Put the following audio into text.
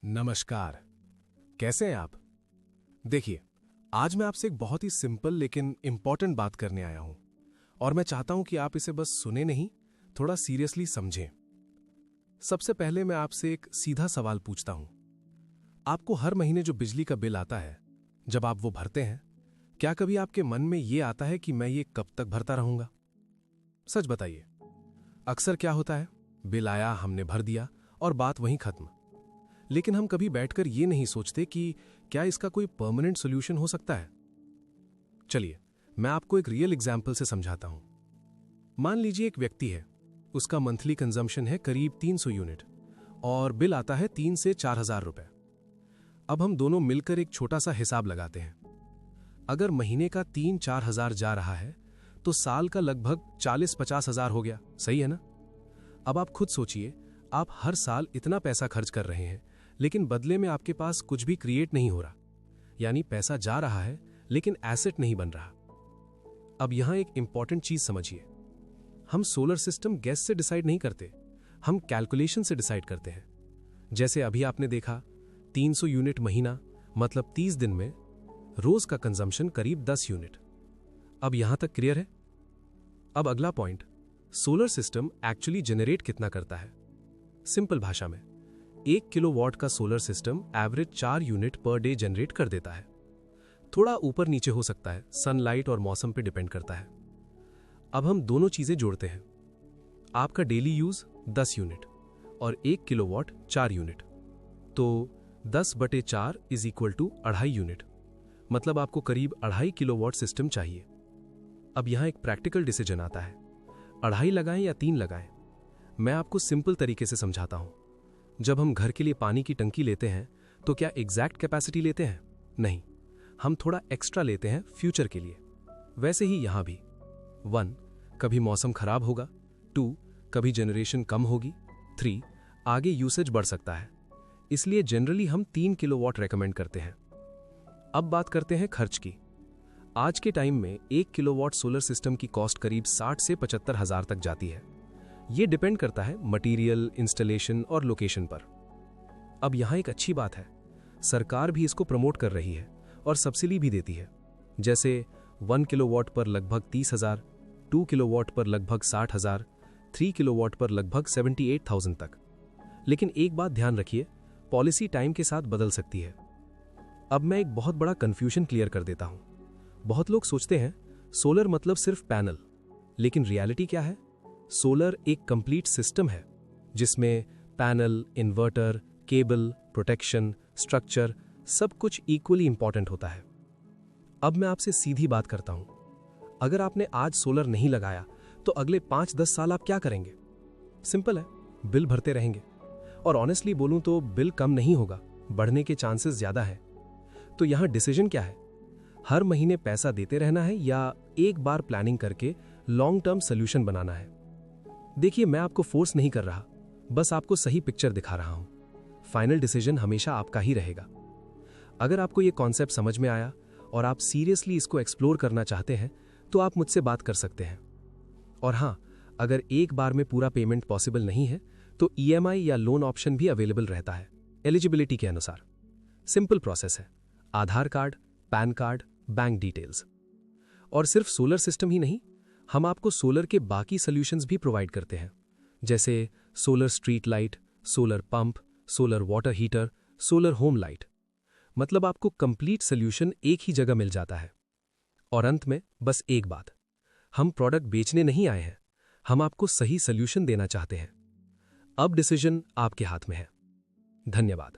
नमस्कार। कैसे हैं आप? देखिए, आज मैं आपसे एक बहुत ही सिंपल लेकिन इंपॉर्टेंट बात करने आया हूं और मैं चाहता हूं कि आप इसे बस सुने नहीं, थोड़ा सीरियसली समझें। सबसे पहले मैं आपसे एक सीधा सवाल पूछता हूं। आपको हर महीने जो बिजली का बिल आता है, जब आप वो भरते हैं, क्या कभी आपके मन में ये आता है कि मैं ये कब तक भरता रहूंगा? सच बताइए। अक्सर क्या होता है, बिल आया, हमने भर दिया और बात वहीं खत्म। लेकिन हम कभी बैठकर ये नहीं सोचते कि क्या इसका कोई परमानेंट सॉल्यूशन हो सकता है। चलिए, मैं आपको एक रियल एग्जाम्पल से समझाता हूं। मान लीजिए एक व्यक्ति है, उसका मंथली कंजम्पशन है करीब 300 यूनिट और बिल आता है 3 से 4,000 रुपए। अब हम दोनों मिलकर एक छोटा सा हिसाब लगाते हैं। अगर महीने का 3-4 हजार जा रहा है तो साल का लगभग 40-50 हजार हो गया। सही है ना? अब आप खुद सोचिए, आप हर साल इतना पैसा खर्च कर रहे हैं लेकिन बदले में आपके पास कुछ भी क्रिएट नहीं हो रहा। यानी पैसा जा रहा है लेकिन एसेट नहीं बन रहा। अब यहां एक इंपॉर्टेंट चीज समझिए। हम सोलर सिस्टम गैस से डिसाइड नहीं करते, हम कैलकुलेशन से डिसाइड करते हैं। जैसे अभी आपने देखा, 300 यूनिट महीना मतलब 30 दिन में रोज का कंजम्पशन करीब 10 यूनिट। अब यहां तक क्लियर है? अब अगला point, solar system actually generate कितना करता है। सिंपल भाषा में, 1 किलोवाट का solar system average 4 unit per day generate कर देता है। थोड़ा ऊपर नीचे हो सकता है, सनलाइट और मौसम पे डिपेंड करता है। अब हम दोनों चीजें जोड़ते हैं। आपका डेली यूज 10 यूनिट और 1 किलोवाट 4 यूनिट, तो 10/4 इज इक्वल टू 2.5 यूनिट। मतलब आपको करीब 2.5 किलोवाट सिस्टम चाहिए। अब यहां एक प्रैक्टिकल डिसीजन आता है, 2.5 लगाएं या 3 लगाएं। मैं आपको सिंपल तरीके से समझाता हूं। जब हम घर के लिए पानी की टंकी लेते हैं तो क्या एग्जैक्ट कैपेसिटी लेते हैं? नहीं, हम थोड़ा एक्स्ट्रा लेते हैं फ्यूचर के लिए। वैसे ही यहां भी 1, कभी मौसम खराब होगा, 2, कभी जनरेशन कम होगी, 3, आगे यूसेज बढ़ सकता है। इसलिए जनरली हम 3 किलोवाट रेकमेंड करते हैं। अब बात करते हैं खर्च की। आज के टाइम में 1 किलोवाट सोलर सिस्टम की कॉस्ट करीब 60 से 75 हजार तक जाती है। ये डिपेंड करता है मटेरियल, इंस्टॉलेशन और लोकेशन पर। अब यहां एक अच्छी बात है, सरकार भी इसको प्रमोट कर रही है और सब्सिडी भी देती है। जैसे 1 किलोवाट पर लगभग 30,000, 2 किलोवाट पर लगभग 60,000, 3 किलोवाट पर लगभग 78,000 तक। लेकिन एक बात ध्यान रखिए, पॉलिसी टाइम के साथ बदल सकती है। अब मैं एक बहुत बड़ा कंफ्यूजन क्लियर कर देता हूं। बहुत लोग सोचते हैं सोलर मतलब सिर्फ पैनल, लेकिन रियलिटी क्या है? सोलर एक कंप्लीट सिस्टम है जिसमें panel, inverter, cable, protection, structure सब कुछ इक्वली इंपॉर्टेंट होता है। अब मैं आपसे सीधी बात करता हूं, अगर आपने आज सोलर नहीं लगाया तो अगले 5-10 साल आप क्या करेंगे? सिंपल है, बिल भरते रहेंगे। और ऑनेस्टली बोलूं तो बिल कम नहीं होगा, बढ़ने के चांसेस ज्यादा है। तो यहां डिसीजन क्या है? हर महीने पैसा देते रहना है या एक बार प्लानिंग करके लॉन्ग टर्म सोल्यूशन बनाना है? देखिए, मैं आपको फोर्स नहीं कर रहा, बस आपको सही पिक्चर दिखा रहा हूं। फाइनल डिसीजन हमेशा आपका ही रहेगा। अगर आपको यह कॉन्सेप्ट समझ में आया और आप सीरियसली इसको एक्सप्लोर करना चाहते हैं तो आप मुझसे बात कर सकते हैं। और हां, अगर एक बार में पूरा पेमेंट पॉसिबल नहीं है तो ईएमआई या लोन ऑप्शन भी अवेलेबल रहता है, एलिजिबिलिटी के अनुसार। सिंपल प्रोसेस है, Aadhaar card, PAN card, bank details. और सिर्फ सोलर सिस्टम ही नहीं, हम आपको सोलर के बाकी सॉल्यूशंस भी प्रोवाइड करते हैं, जैसे solar street light, solar pump, solar water heater, solar home light. मतलब आपको कंप्लीट सॉल्यूशन एक ही जगह मिल जाता है। और अंत में बस एक बात, हम प्रोडक्ट बेचने नहीं आए हैं, हम आपको सही सॉल्यूशन देना चाहते हैं। अब डिसीजन आपके हाथ में है। धन्यवाद।